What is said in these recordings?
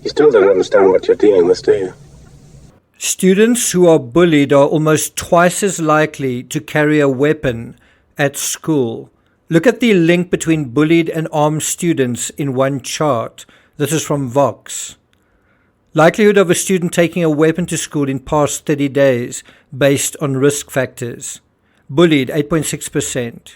You still don't understand what you're dealing with, do you? Students who are bullied are almost twice as likely to carry a weapon at school. Look at the link between bullied and armed students in one chart. This is from Vox. Likelihood of a student taking a weapon to school in past 30 days based on risk factors. Bullied, 8.6%.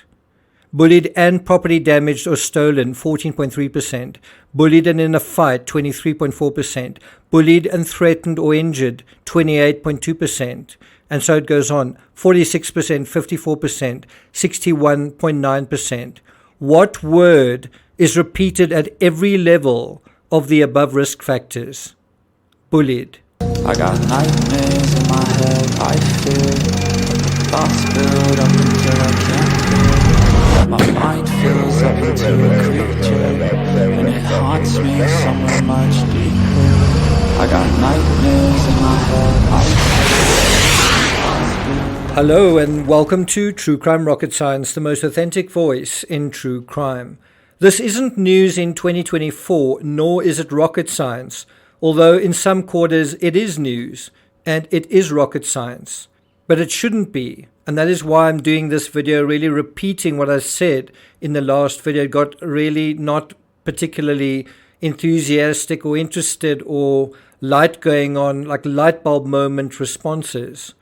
Bullied and property damaged or stolen, 14.3%. Bullied and in a fight, 23.4%. Bullied and threatened or injured, 28.2%. And so it goes on, 46%, 54%, 61.9%. What word is repeated at every level of the above risk factors? Bullied. I got nightmares in my head, I fear. Thoughts build up until I can't feel. My mind fills up into a creature, and it haunts me somewhere much deeper. I got nightmares in my head, I fear. Hello and welcome to True Crime Rocket Science, the most authentic voice in true crime. This isn't news in 2024, nor is it rocket science. Although in some quarters it is news, and it is rocket science. But it shouldn't be, and that is why I'm doing this video, really repeating what I said in the last video. It got really not particularly enthusiastic or interested or light going on, like light bulb moment responses.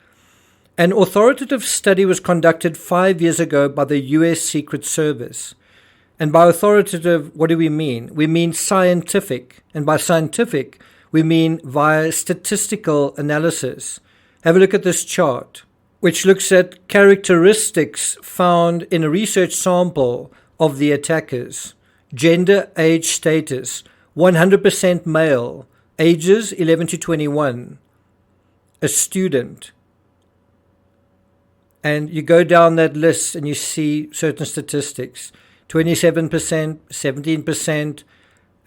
An authoritative study was conducted 5 years ago by the US Secret Service. And by authoritative, what do we mean? We mean scientific. And by scientific, we mean via statistical analysis. Have a look at this chart, which looks at characteristics found in a research sample of the attackers. Gender, age, status, 100% male, ages 11 to 21, a student. And you go down that list and you see certain statistics. 27%, 17%,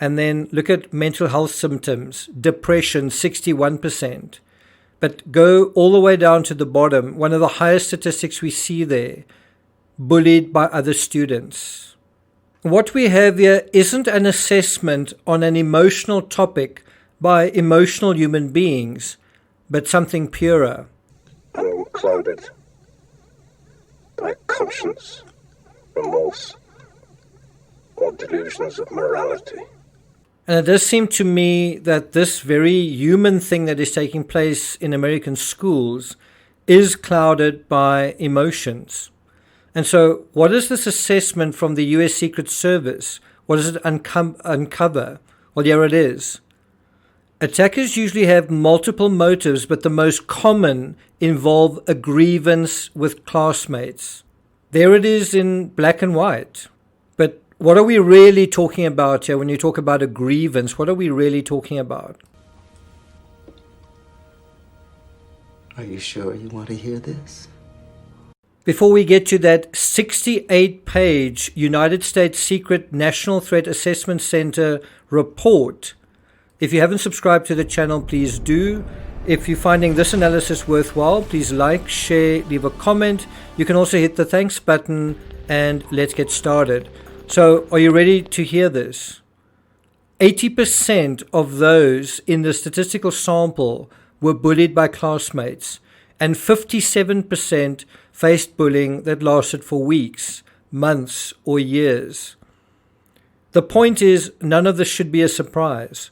and then look at mental health symptoms, depression, 61%. But go all the way down to the bottom, one of the highest statistics we see there, bullied by other students. What we have here isn't an assessment on an emotional topic by emotional human beings, but something purer. Unclouded by conscience, remorse, or delusions of morality. And it does seem to me that this very human thing that is taking place in American schools is clouded by emotions. And so what is this assessment from the US Secret Service? What does it uncover? Well, here it is. Attackers usually have multiple motives, but the most common involve a grievance with classmates. There it is in black and white. But what are we really talking about here when you talk about a grievance? What are we really talking about? Are you sure you want to hear this? Before we get to that 68-page United States Secret National Threat Assessment Center report, if you haven't subscribed to the channel, please do. If you're finding this analysis worthwhile, please like, share, leave a comment. You can also hit the thanks button, and let's get started. So, are you ready to hear this? 80% of those in the statistical sample were bullied by classmates, and 57% faced bullying that lasted for weeks, months, or years. The point is, none of this should be a surprise.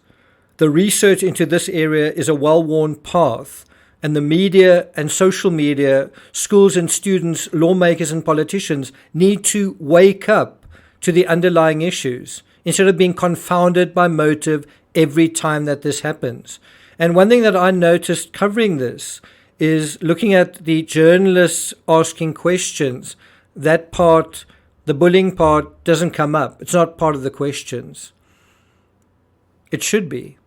The research into this area is a well-worn path, and the media and social media, schools and students, lawmakers and politicians need to wake up to the underlying issues instead of being confounded by motive every time that this happens. And one thing that I noticed covering this is looking at the journalists asking questions. That part, the bullying part, doesn't come up. It's not part of the questions. It should be.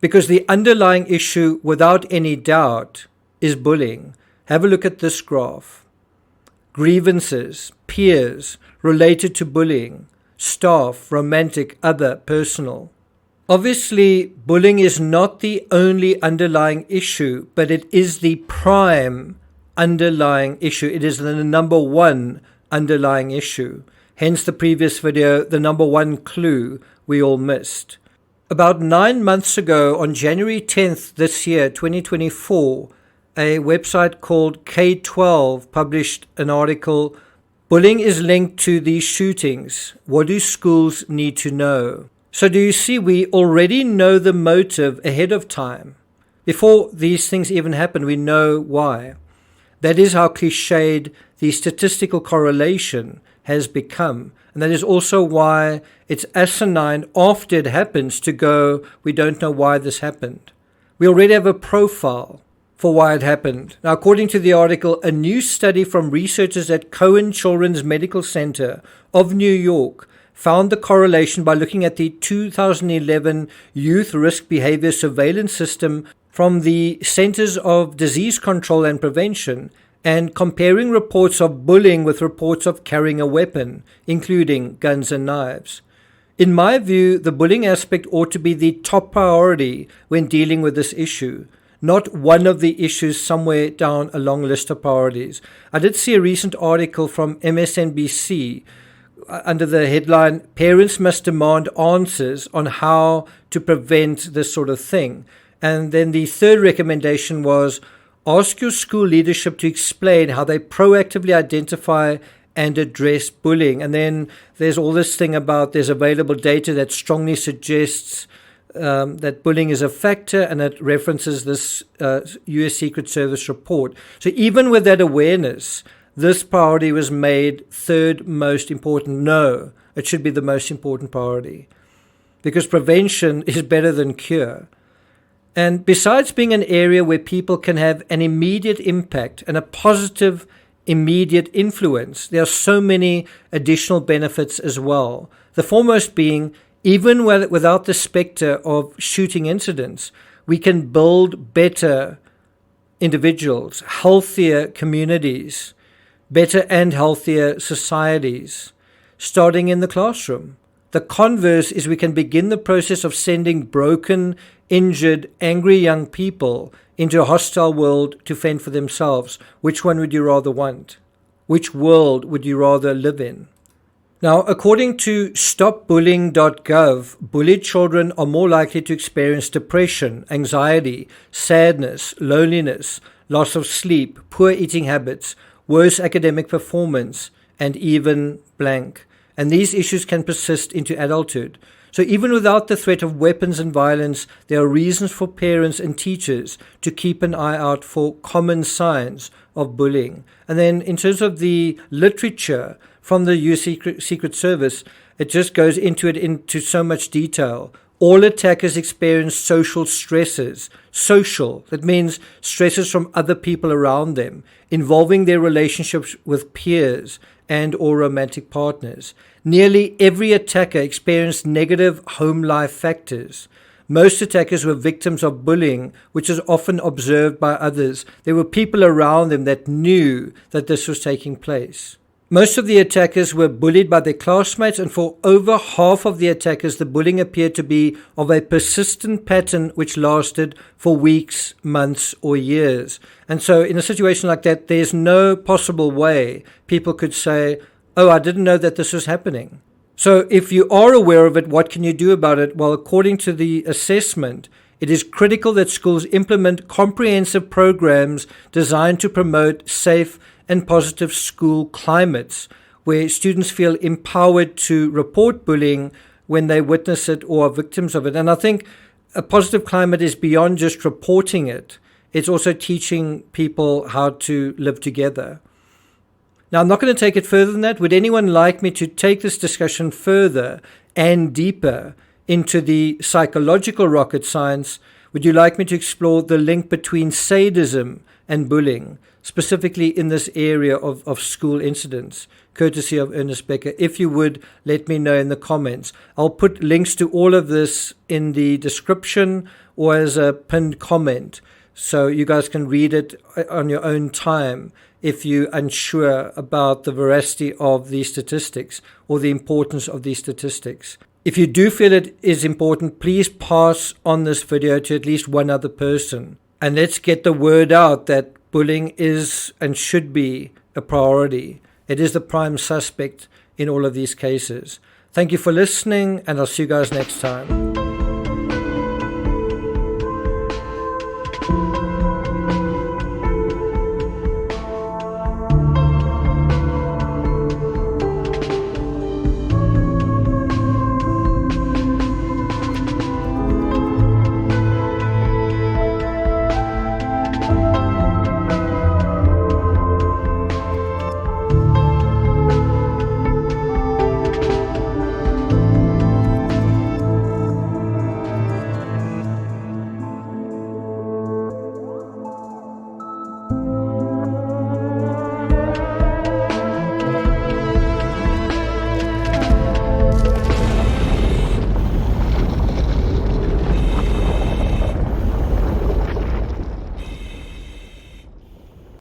Because the underlying issue, without any doubt, is bullying. Have a look at this graph. Grievances, peers, related to bullying, staff, romantic, other, personal. Obviously, bullying is not the only underlying issue, but it is the prime underlying issue. It is the number one underlying issue. Hence the previous video, the number one clue we all missed. About 9 months ago, on January 10th this year, 2024, a website called K12 published an article, "Bullying is linked to these shootings. What do schools need to know?" So do you see, we already know the motive ahead of time. Before these things even happen, we know why. That is how cliched the statistical correlation has become. And that is also why it's asinine after it happens to go, we don't know why this happened. We already have a profile for why it happened. Now, according to the article, a new study from researchers at Cohen Children's Medical Center of New York found the correlation by looking at the 2011 Youth Risk Behavior Surveillance System from the Centers of Disease Control and Prevention and comparing reports of bullying with reports of carrying a weapon, including guns and knives. In my view, the bullying aspect ought to be the top priority when dealing with this issue, not one of the issues somewhere down a long list of priorities. I did see a recent article from MSNBC under the headline, "Parents Must Demand Answers on How to Prevent This Sort of Thing." And then the third recommendation was, ask your school leadership to explain how they proactively identify and address bullying. And then there's all this thing about there's available data that strongly suggests that bullying is a factor, and it references this U.S. Secret Service report. So even with that awareness, this priority was made third most important. No, it should be the most important priority, because prevention is better than cure. And besides being an area where people can have an immediate impact and a positive immediate influence, there are so many additional benefits as well. The foremost being, even without the specter of shooting incidents, we can build better individuals, healthier communities, better and healthier societies, starting in the classroom. The converse is we can begin the process of sending broken, injured, angry young people into a hostile world to fend for themselves. Which one would you rather want? Which world would you rather live in? Now, according to stopbullying.gov, bullied children are more likely to experience depression, anxiety, sadness, loneliness, loss of sleep, poor eating habits, worse academic performance, and even blank. And these issues can persist into adulthood. So even without the threat of weapons and violence, there are reasons for parents and teachers to keep an eye out for common signs of bullying. And then in terms of the literature from the U.S. Secret Service, it just goes into so much detail. All attackers experience social stresses. Social, that means stresses from other people around them, involving their relationships with peers and or romantic partners. Nearly every attacker experienced negative home life factors. Most attackers were victims of bullying, which is often observed by others. There were people around them that knew that this was taking place. Most of the attackers were bullied by their classmates, and for over half of the attackers, the bullying appeared to be of a persistent pattern which lasted for weeks, months, or years. And so in a situation like that, there's no possible way people could say, oh, I didn't know that this was happening. So if you are aware of it, what can you do about it? Well, according to the assessment, it is critical that schools implement comprehensive programs designed to promote safe and positive school climates where students feel empowered to report bullying when they witness it or are victims of it. And I think a positive climate is beyond just reporting it. It's also teaching people how to live together. Now, I'm not going to take it further than that. Would anyone like me to take this discussion further and deeper into the psychological rocket science? Would you like me to explore the link between sadism and bullying, specifically in this area of school incidents, courtesy of Ernest Becker? If you would, let me know in the comments. I'll put links to all of this in the description or as a pinned comment, so you guys can read it on your own time if you're unsure about the veracity of these statistics or the importance of these statistics. If you do feel it is important, please pass on this video to at least one other person. And let's get the word out that bullying is and should be a priority. It is the prime suspect in all of these cases. Thank you for listening, and I'll see you guys next time.